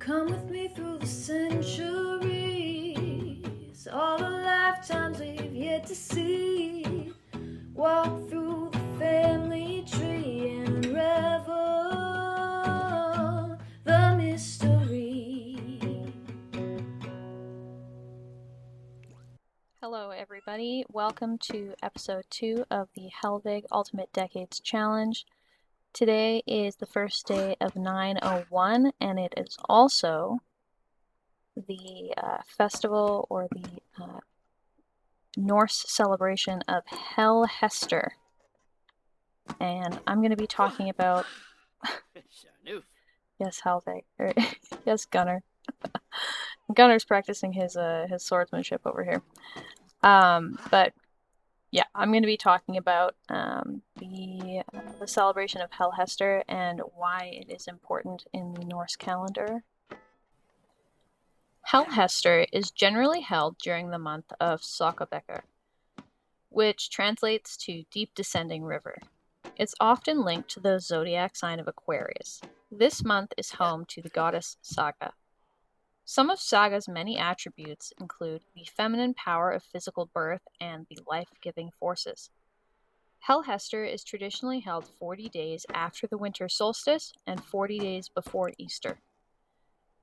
Come with me through the centuries, all the lifetimes we've yet to see. Walk through the family tree and unravel the mystery. Hello everybody, welcome to episode 2 of the Helvig Ultimate Decades Challenge. Today is the first day of 901 and it is also the festival or the Norse celebration of Hélhestr. And I'm going to be talking about... Yes, Helvig. Yes, Gunnar. Gunnar's practicing his swordsmanship over here. But yeah, I'm going to be talking about the celebration of Hélhestr and why it is important in the Norse calendar. Hélhestr is generally held during the month of Sokkabekr, which translates to deep descending river. It's often linked to the zodiac sign of Aquarius. This month is home to the goddess Saga. Some of Saga's many attributes include the feminine power of physical birth and the life-giving forces. Hélhestr is traditionally held 40 days after the winter solstice and 40 days before Easter.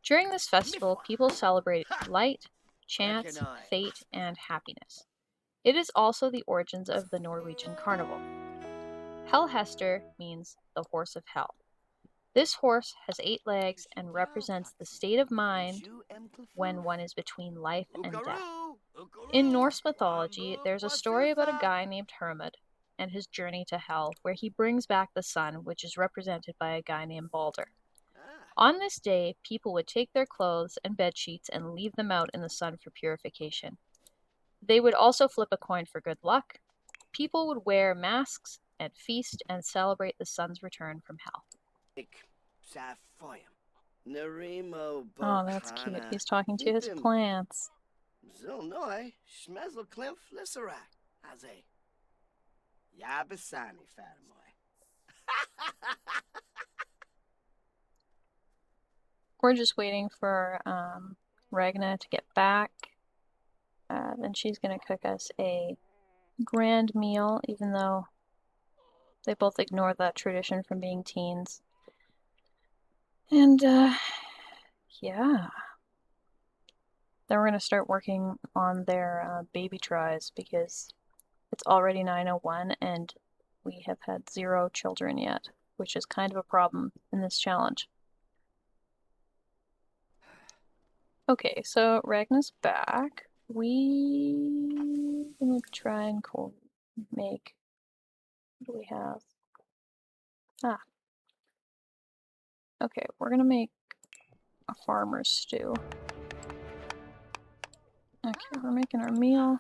During this festival, people celebrate light, chance, fate, and happiness. It is also the origins of the Norwegian carnival. Hélhestr means the horse of hell. This horse has 8 legs and represents the state of mind when one is between life and death. In Norse mythology, there's a story about a guy named Hermod and his journey to hell, where he brings back the sun, which is represented by a guy named Balder. On this day, people would take their clothes and bed sheets and leave them out in the sun for purification. They would also flip a coin for good luck. People would wear masks and feast and celebrate the sun's return from hell. Oh, that's cute. He's talking to his plants. We're just waiting for Ragna to get back. Then she's going to cook us a grand meal, even though they both ignore that tradition from being teens. And, yeah. Then we're going to start working on their baby tries, because it's already 9:01 and we have had 0 children yet, which is kind of a problem in this challenge. Okay, so Ragna's we're gonna try and make, what do we have? Okay, we're gonna make a farmer's stew. Okay, we're making our meal.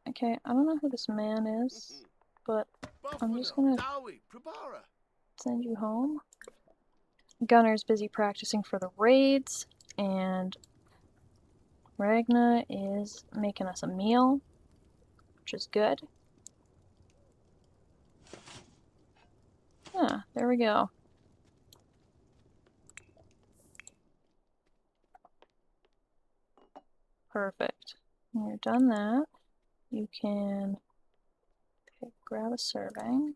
Okay, I don't know who this man is, but I'm just gonna send you home. Gunnar's busy practicing for the raids, and Ragna is making us a meal, which is good. There we go. Perfect. When you're done that, you can grab a serving,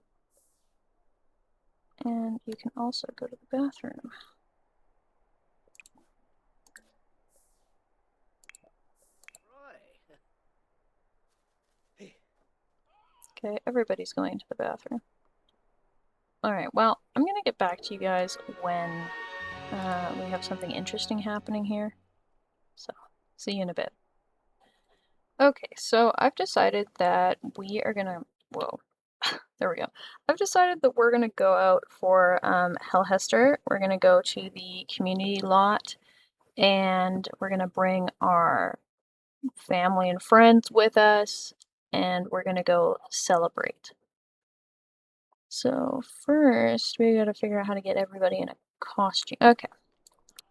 and you can also go to the bathroom. Okay, everybody's going to the bathroom. Alright, well, I'm gonna get back to you guys when we have something interesting happening here. So, see you in a bit. Okay, so I've decided that we are gonna... Whoa. There we go. I've decided that we're gonna go out for Hélhestr. We're gonna go to the community lot, and we're gonna bring our family and friends with us, and we're gonna go celebrate. So first, we gotta figure out how to get everybody in a costume. Okay.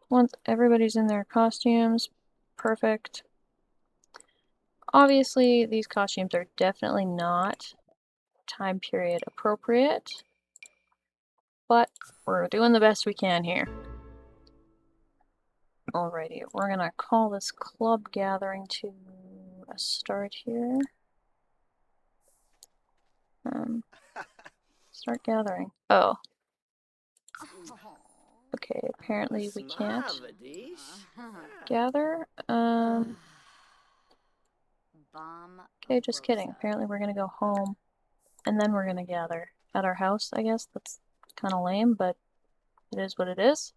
Once everybody's in their costumes, perfect. Obviously, these costumes are definitely not time period appropriate, but we're doing the best we can here. Alrighty, we're gonna call this club gathering to a start here. Start gathering. Oh. Okay, apparently we can't gather. Okay, just kidding. Apparently we're gonna go home and then we're gonna gather at our house, I guess. That's kind of lame, but it is what it is.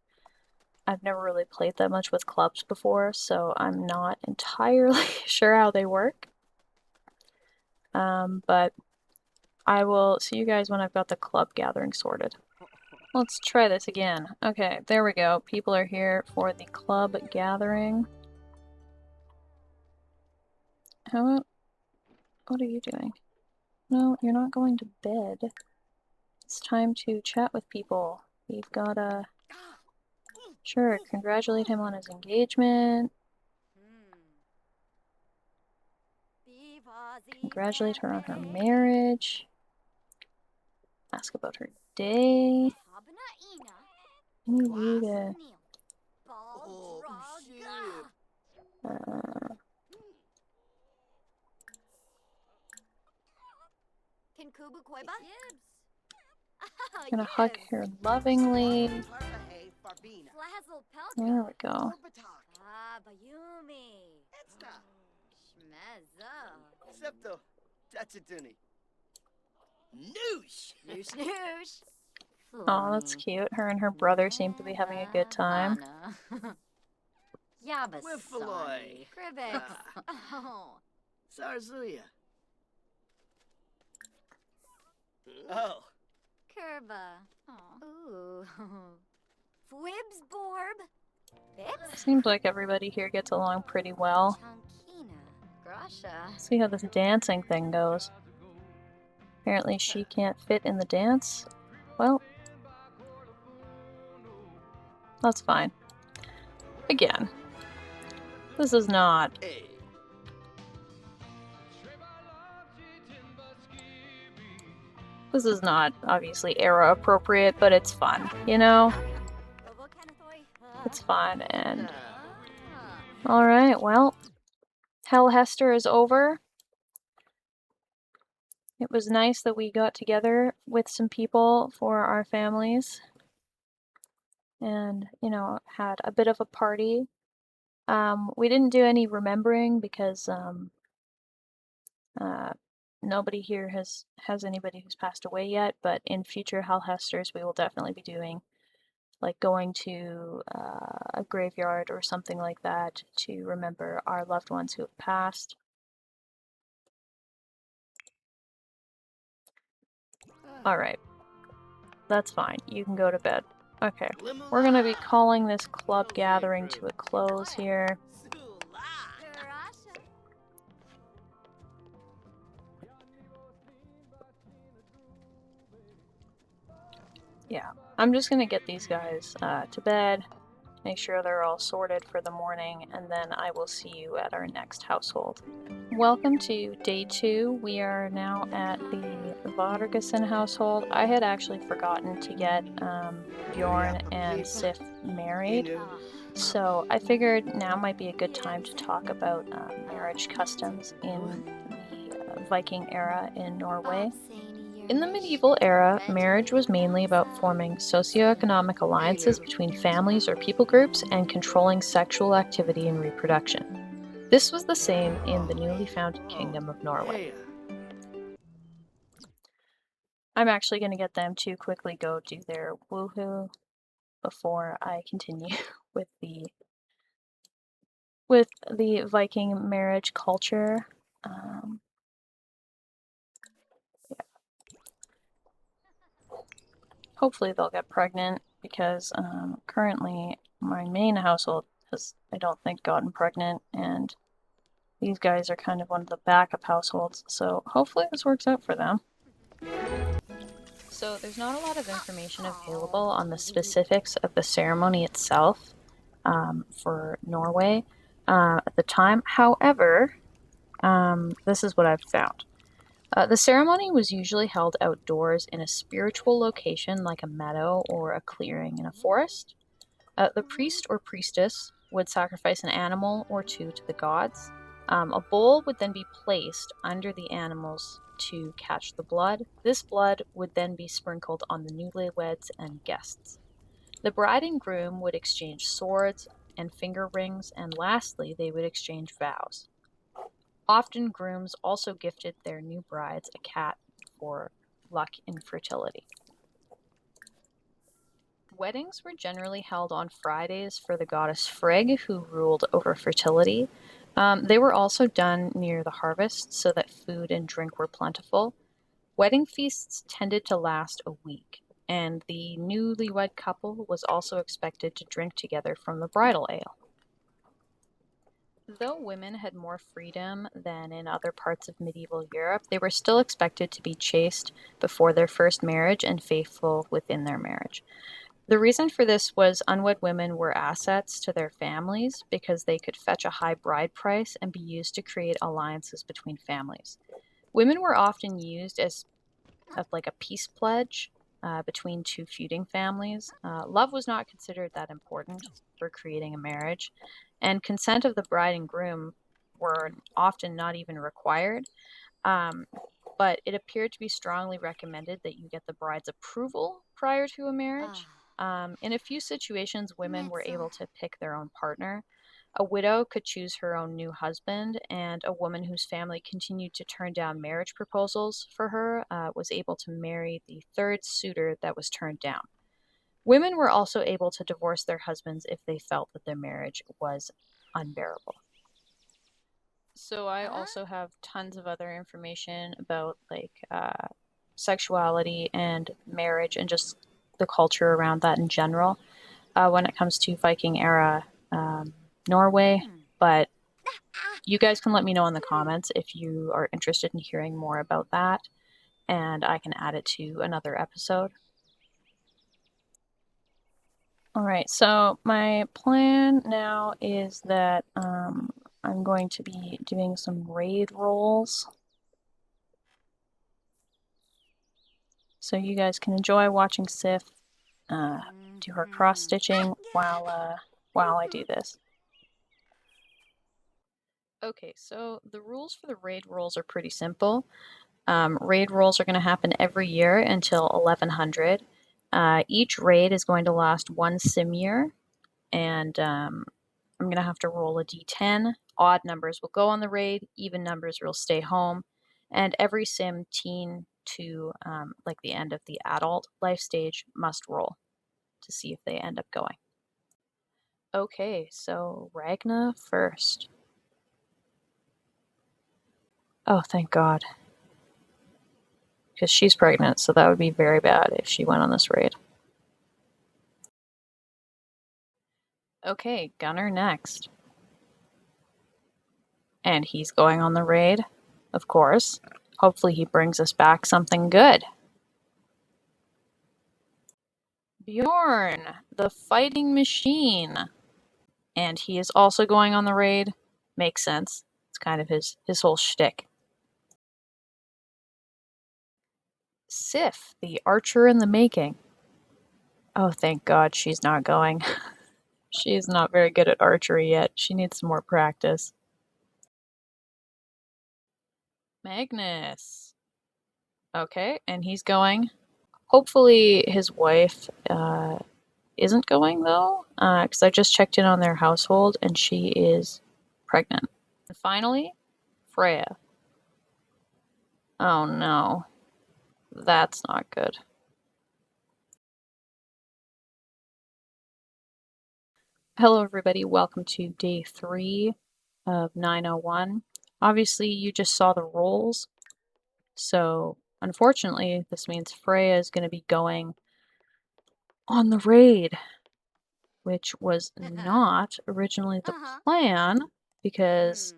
I've never really played that much with clubs before, so I'm not entirely sure how they work. But I will see you guys when I've got the club gathering sorted. Let's try this again. Okay, there we go. People are here for the club gathering. What are you doing? No, you're not going to bed. It's time to chat with people. We've got a... Sure, congratulate him on his engagement. Congratulate her on her marriage. Ask about her day. I need you to... gonna hug her lovingly. There we go. Oh, that's cute. Her and her brother seem to be having a good time. Oh. Seems like everybody here gets along pretty well. See how this dancing thing goes. Apparently she can't fit in the dance. Well, that's fine. Again, this is not... This is not, obviously, era appropriate, but it's fun, you know? It's fun, and... Alright, well, Hélhestr is over. It was nice that we got together with some people for our families. And, you know, had a bit of a party. We didn't do any remembering because, nobody here has anybody who's passed away yet, but in future Hélhestrs we will definitely be doing, like going to a graveyard or something like that to remember our loved ones who have passed. Alright, that's fine. You can go to bed. Okay, we're gonna be calling this club gathering to a close here. Yeah, I'm just gonna get these guys to bed, make sure they're all sorted for the morning, and then I will see you at our next household. Welcome to day 2. We are now at the Vargason household. I had actually forgotten to get Bjorn and Sif married, so I figured now might be a good time to talk about marriage customs in the Viking era in Norway. In the medieval era, marriage was mainly about forming socioeconomic alliances between families or people groups and controlling sexual activity and reproduction. This was the same in the newly founded Kingdom of Norway. I'm actually going to get them to quickly go do their woohoo before I continue with the Viking marriage culture. Hopefully they'll get pregnant, because currently my main household has, I don't think, gotten pregnant, and these guys are kind of one of the backup households, so hopefully this works out for them. So there's not a lot of information available on the specifics of the ceremony itself for Norway at the time. However, this is what I've found. The ceremony was usually held outdoors in a spiritual location like a meadow or a clearing in a forest. The priest or priestess would sacrifice an animal or two to the gods. A bowl would then be placed under the animals to catch the blood. This blood would then be sprinkled on the newlyweds and guests. The bride and groom would exchange swords and finger rings, and lastly, they would exchange vows. Often, grooms also gifted their new brides a cat for luck in fertility. Weddings were generally held on Fridays for the goddess Frigg, who ruled over fertility. They were also done near the harvest so that food and drink were plentiful. Wedding feasts tended to last a week, and the newlywed couple was also expected to drink together from the bridal ale. Though women had more freedom than in other parts of medieval Europe, they were still expected to be chaste before their first marriage and faithful within their marriage. The reason for this was unwed women were assets to their families because they could fetch a high bride price and be used to create alliances between families. Women were often used as like a peace pledge between two feuding families. Love was not considered that important for creating a marriage, and consent of the bride and groom were often not even required. But it appeared to be strongly recommended that you get the bride's approval prior to a marriage. In a few situations, women were able to pick their own partner. A widow could choose her own new husband, and a woman whose family continued to turn down marriage proposals for her was able to marry the third suitor that was turned down. Women were also able to divorce their husbands if they felt that their marriage was unbearable. So I also have tons of other information about sexuality and marriage and just the culture around that in general when it comes to Viking era Norway. But you guys can let me know in the comments if you are interested in hearing more about that, and I can add it to another episode. Alright, so my plan now is that I'm going to be doing some raid rolls. So you guys can enjoy watching Sif do her cross-stitching while I do this. Okay, so the rules for the raid rolls are pretty simple. Raid rolls are going to happen every year until 1100. Each raid is going to last one sim year, and I'm going to have to roll a d10. Odd numbers will go on the raid, even numbers will stay home, and every sim teen to the end of the adult life stage must roll to see if they end up going. Okay, so Ragna first. Oh, thank God. Because she's pregnant, so that would be very bad if she went on this raid. Okay, Gunner next. And he's going on the raid, of course. Hopefully he brings us back something good. Bjorn, the fighting machine. And he is also going on the raid. Makes sense. It's kind of his whole shtick. Sif, the archer in the making. Oh, thank God she's not going. She is not very good at archery yet. She needs some more practice. Magnus. Okay, and he's going. Hopefully his wife isn't going, though, because I just checked in on their household, and she is pregnant. And finally, Freya. Oh, no. That's not good. Hello, everybody. Welcome to day 3 of 901. Obviously, you just saw the rolls. So, unfortunately, this means Freya is going to be going on the raid, which was not originally the plan, because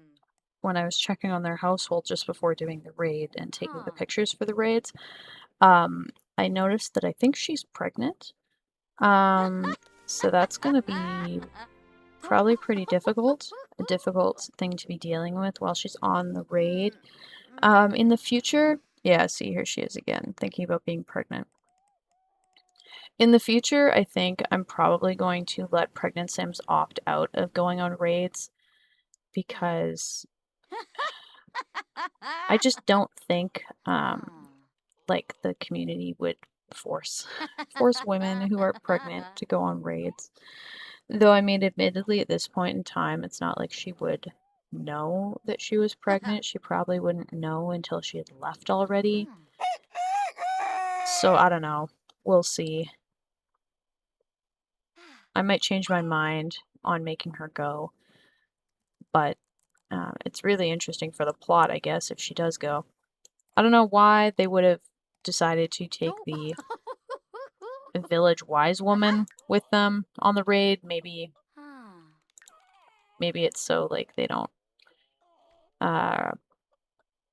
when I was checking on their household just before doing the raid and taking the pictures for the raids, I noticed that I think she's pregnant. So that's going to be probably pretty difficult, a difficult thing to be dealing with while she's on the raid. In the future, yeah, see, here she is again, thinking about being pregnant. In the future, I think I'm probably going to let pregnant Sims opt out of going on raids because I just don't think like the community would force women who are pregnant to go on raids. Though I mean, admittedly, at this point in time, it's not like she would know that she was pregnant. She probably wouldn't know until she had left already. So I don't know. We'll see. I might change my mind on making her go, but it's really interesting for the plot, I guess, if she does go. I don't know why they would have decided to take the village wise woman with them on the raid. Maybe it's so like uh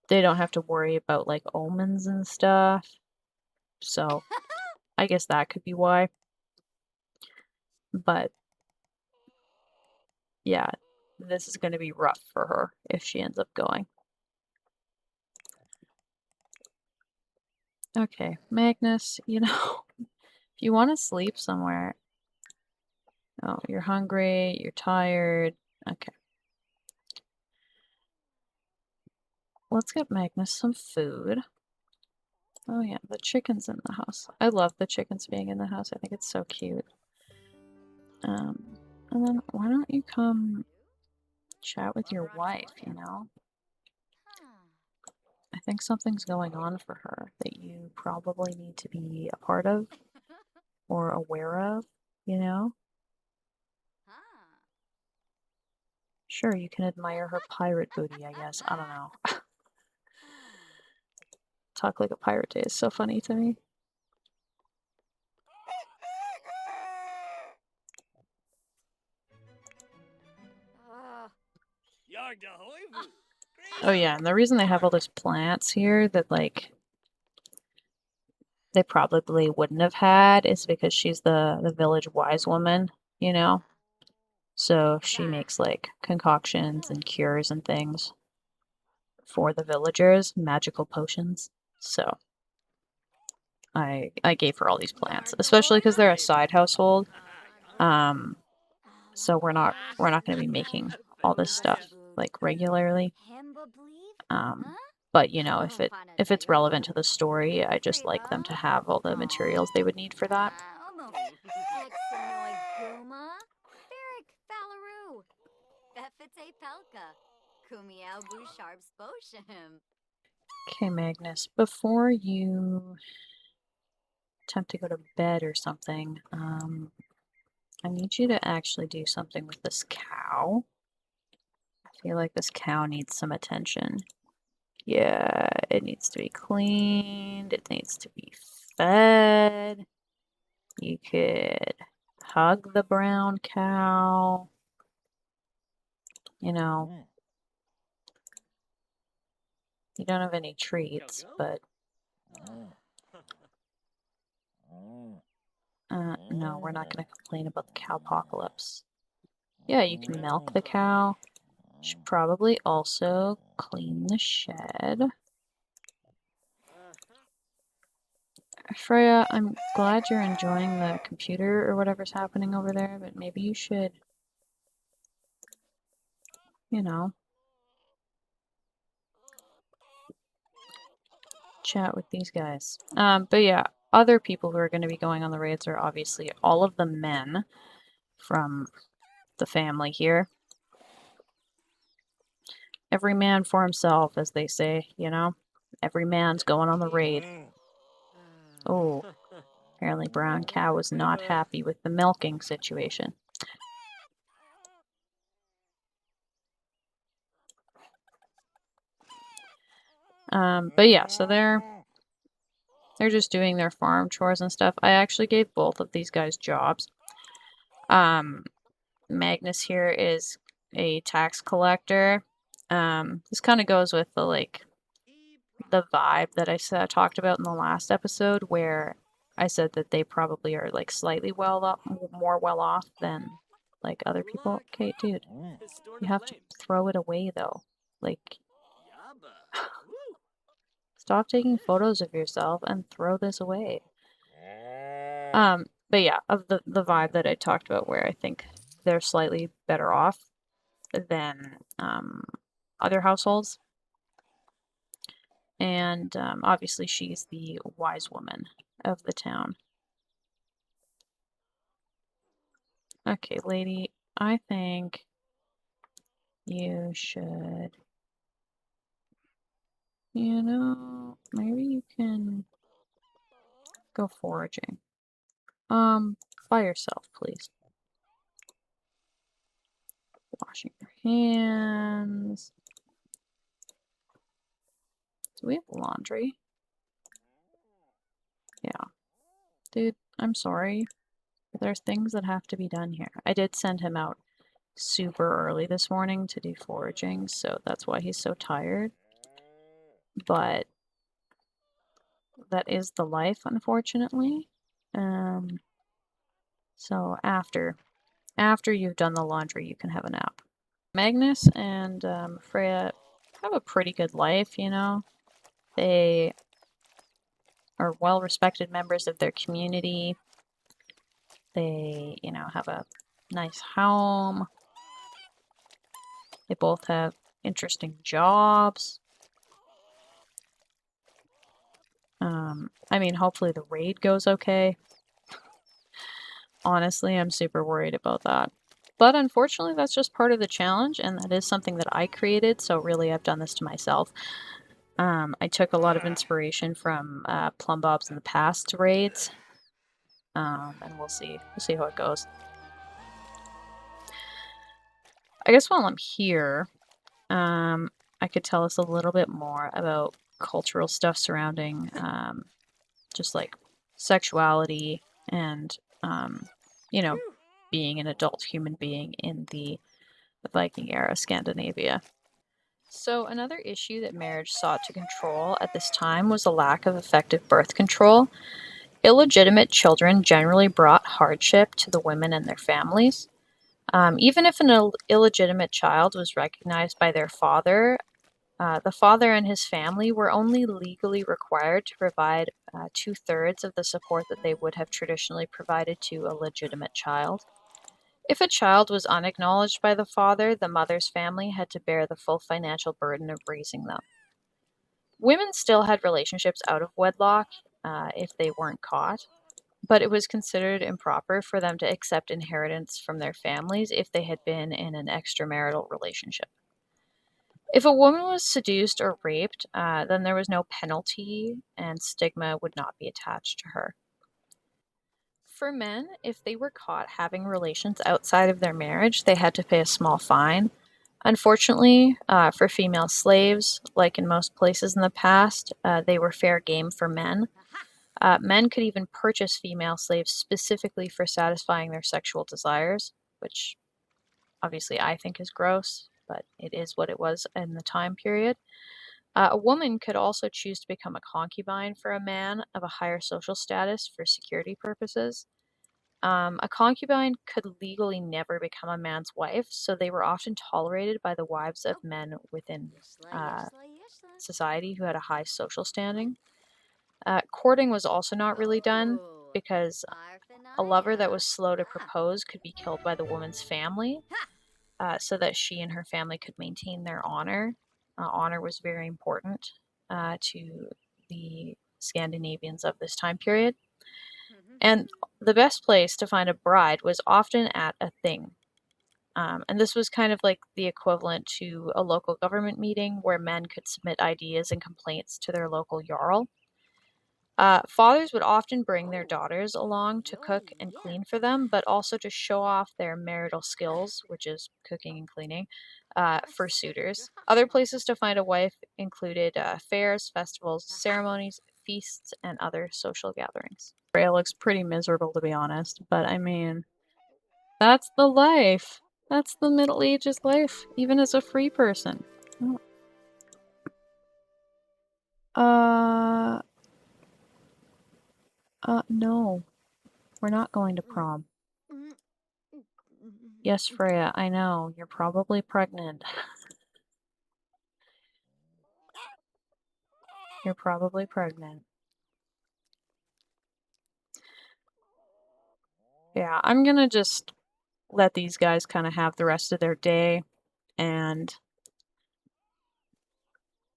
they don't have to worry about like omens and stuff. So I guess that could be why. But yeah, this is going to be rough for her if she ends up going. Okay, Magnus, you know, if you want to sleep somewhere. Oh, you're hungry, you're tired. Okay. Let's get Magnus some food. Oh yeah, the chicken's in the house. I love the chickens being in the house. I think it's so cute. And then why don't you come chat with your wife, you know? I think something's going on for her that you probably need to be a part of or aware of, you know? Sure, you can admire her pirate booty, I guess. I don't know. Talk like a pirate day is so funny to me. Oh yeah, and the reason they have all those plants here that like they probably wouldn't have had is because she's the village wise woman, you know? So she makes like concoctions and cures and things for the villagers, magical potions. So I gave her all these plants, especially because they're a side household. So we're not going to be making all this stuff like regularly. But you know, if it's relevant to the story, I just like them to have all the materials they would need for that. Okay, Magnus, before you attempt to go to bed or something, I need you to actually do something with this cow. I feel like this cow needs some attention. Yeah, it needs to be cleaned. It needs to be fed. You could hug the brown cow. You know, you don't have any treats, but no, we're not going to complain about the cowpocalypse. Yeah, you can milk the cow. Should probably also clean the shed. Freya, I'm glad you're enjoying the computer or whatever's happening over there, but maybe you should, you know, chat with these guys. But yeah, other people who are going to be going on the raids are obviously all of the men from the family here. Every man for himself, as they say, you know? Every man's going on the raid. Oh, apparently Brown Cow was not happy with the milking situation. But yeah, so they're just doing their farm chores and stuff. I actually gave both of these guys jobs. Magnus here is a tax collector. This kind of goes with the vibe that I talked about in the last episode, where I said that they probably are like slightly more well off than like other people. Okay, dude, you have to throw it away though. Like, stop taking photos of yourself and throw this away. But yeah, of the vibe that I talked about, where I think they're slightly better off than other households. And obviously, she's the wise woman of the town. Okay, lady, I think you should, maybe you can go foraging. By yourself, please. Washing your hands. Do we have laundry? Yeah. Dude, I'm sorry. But there's things that have to be done here. I did send him out super early this morning to do foraging, so that's why he's so tired. But that is the life, unfortunately. So after you've done the laundry, you can have a nap. Magnus and Freya have a pretty good life, They are well-respected members of their community. They, have a nice home. They both have interesting jobs. I mean, hopefully the raid goes okay. Honestly, I'm super worried about that. But unfortunately, that's just part of the challenge, and that is something that I created, so really I've done this to myself. I took a lot of inspiration from Plum Bob's in the past raids, and we'll see how it goes. I guess while I'm here, I could tell us a little bit more about cultural stuff surrounding just like sexuality and being an adult human being in the Viking era Scandinavia. So another issue that marriage sought to control at this time was a lack of effective birth control. Illegitimate children generally brought hardship to the women and their families. Even if an illegitimate child was recognized by their father, the father and his family were only legally required to provide 2/3 of the support that they would have traditionally provided to a legitimate child. If a child was unacknowledged by the father, the mother's family had to bear the full financial burden of raising them. Women still had relationships out of wedlock if they weren't caught, but it was considered improper for them to accept inheritance from their families if they had been in an extramarital relationship. If a woman was seduced or raped, then there was no penalty and stigma would not be attached to her. For men, if they were caught having relations outside of their marriage, they had to pay a small fine. Unfortunately, for female slaves, like in most places in the past, they were fair game for men. Men could even purchase female slaves specifically for satisfying their sexual desires, which obviously I think is gross, but it is what it was in the time period. A woman could also choose to become a concubine for a man of a higher social status for security purposes. A concubine could legally never become a man's wife, so they were often tolerated by the wives of men within society who had a high social standing. Courting was also not really done because a lover that was slow to propose could be killed by the woman's family so that she and her family could maintain their honor. Honor was very important to the Scandinavians of this time period. And the best place to find a bride was often at a thing. And this was kind of like the equivalent to a local government meeting where men could submit ideas and complaints to their local jarl. Fathers would often bring their daughters along to cook and clean for them, but also to show off their marital skills, which is cooking and cleaning, for suitors. Other places to find a wife included fairs, festivals, ceremonies, feasts, and other social gatherings. Freya looks pretty miserable, to be honest, but I mean, that's the life. That's the Middle Ages life, even as a free person. Uh, no. We're not going to prom. Yes, Freya, I know. You're probably pregnant. You're probably pregnant. Yeah, I'm gonna just let these guys kind of have the rest of their day, and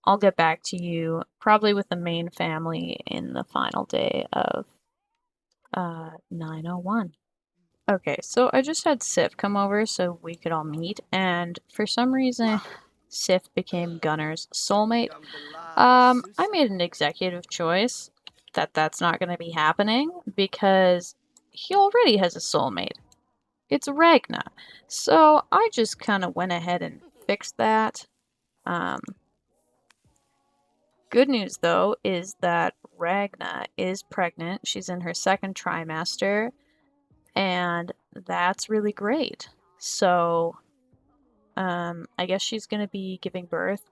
I'll get back to you probably with the main family in the final day of 901. Okay, so I just had Sif come over so we could all meet, and for some reason, Sif became Gunner's soulmate. I made an executive choice that that's not going to be happening because he already has a soulmate. It's Ragna. So I just kind of went ahead and fixed that. Good news, though, is that Ragna is pregnant. She's in her second trimester, and that's really great. So, I guess she's going to be giving birth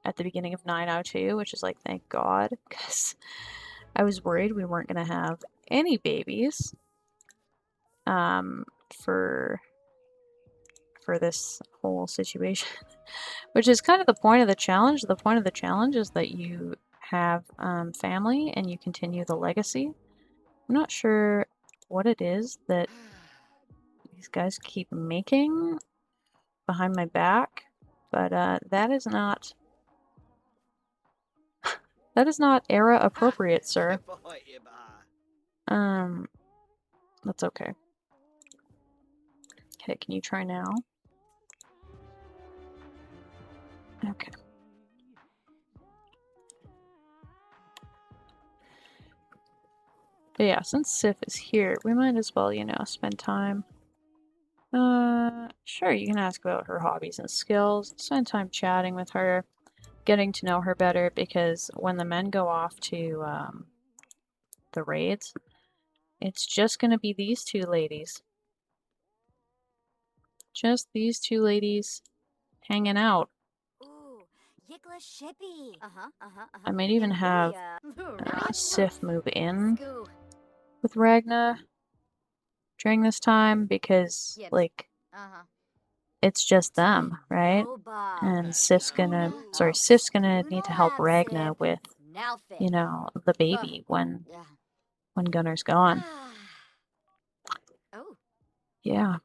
at the beginning of 902, which is like, thank God, because I was worried we weren't going to have any babies, for this whole situation. Which is kind of the point of the challenge. The point of the challenge is that you have family and you continue the legacy. I'm not sure what it is that these guys keep making behind my back, but that is not era appropriate, sir. That's okay. Okay, can you try now? Okay. But yeah, since Sif is here, we might as well, spend time. Sure, you can ask about her hobbies and skills, spend time chatting with her, getting to know her better, because when the men go off to, the raids, it's just gonna be these two ladies. Just these two ladies hanging out. I might even have Sif move in with Ragna during this time because, like, it's just them, right? And Sif's gonna need to help Ragna with, the baby when Gunner's gone. Yeah.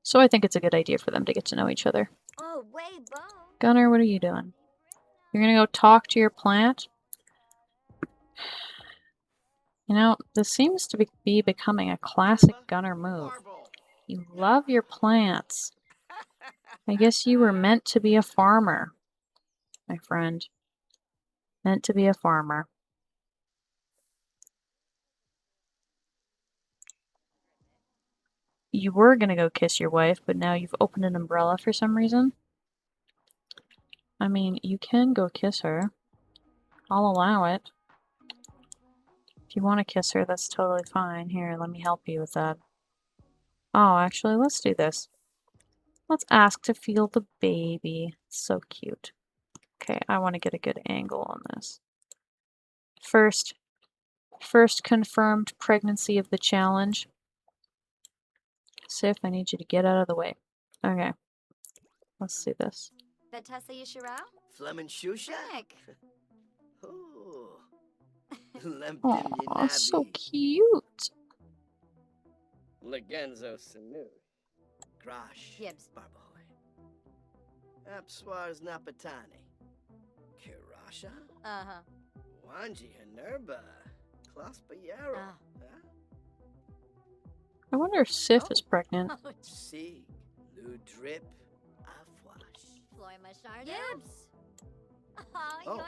So I think it's a good idea for them to get to know each other. Gunner, what are you doing? You're gonna go talk to your plant? This seems to be becoming a classic Gunner move. You love your plants. I guess you were meant to be a farmer, my friend. Meant to be a farmer. You were gonna go kiss your wife, but now you've opened an umbrella for some reason. I mean, you can go kiss her. I'll allow it. If you want to kiss her, that's totally fine. Here, let me help you with that. Oh, actually, let's do this. Let's ask to feel the baby. It's so cute. Okay, I want to get a good angle on this. First confirmed pregnancy of the challenge. Sif, I need you to get out of the way. Okay, let's see this. Aw, so cute. Legenzo Sanu. Grash. Gibbs. Barbahoy. Apswars Napatani. Kirasha. Wanji Hanerba. Klaspayaro. I wonder if Sif is pregnant. Sig. Ludrip. Afwash. Gibbs. Oh.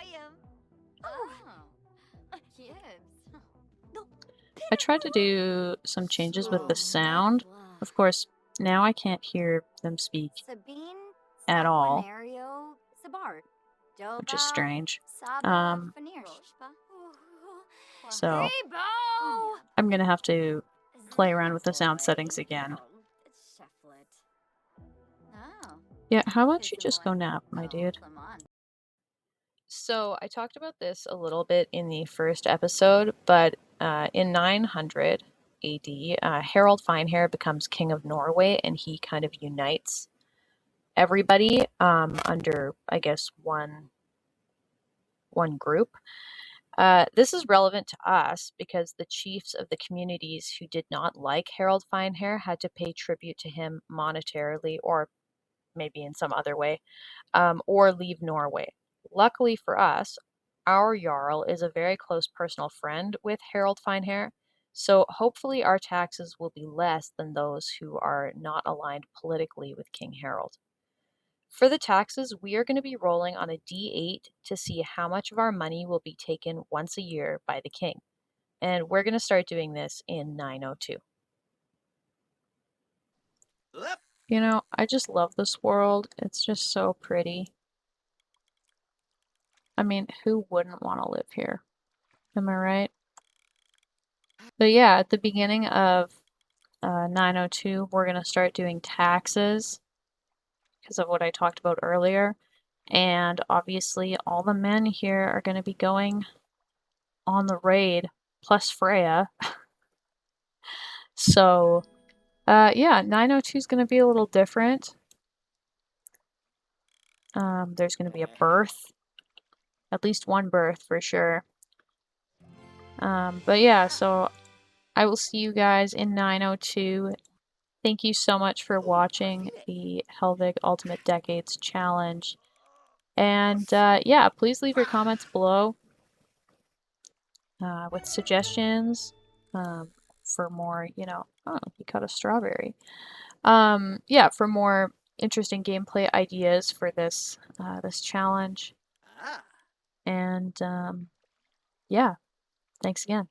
I tried to do some changes with the sound. Of course, now I can't hear them speak at all, which is strange. So I'm gonna have to play around with the sound settings again. Yeah, how about you just go nap, my dude? So I talked about this a little bit in the first episode, but in 900 AD, Harold Finehair becomes king of Norway, and he kind of unites everybody under, I guess, one group. This is relevant to us because the chiefs of the communities who did not like Harold Finehair had to pay tribute to him monetarily or maybe in some other way, or leave Norway. Luckily for us, our Jarl is a very close personal friend with Harold Finehair, so hopefully our taxes will be less than those who are not aligned politically with King Harold. For the taxes, we are going to be rolling on a D8 to see how much of our money will be taken once a year by the king. And we're going to start doing this in 902. You know, I just love this world. It's just so pretty. I mean, who wouldn't want to live here? Am I right? But yeah, at the beginning of 902, we're going to start doing taxes because of what I talked about earlier. And obviously, all the men here are going to be going on the raid, plus Freya. So, yeah, 902 is going to be a little different. There's going to be a birth, at least one birth for sure. But yeah, so I will see you guys in 902. Thank you so much for watching the Helvig Ultimate Decades Challenge. And yeah, please leave your comments below with suggestions for more, you know, oh, he cut a strawberry. Yeah, for more interesting gameplay ideas for this this challenge. And yeah, thanks again.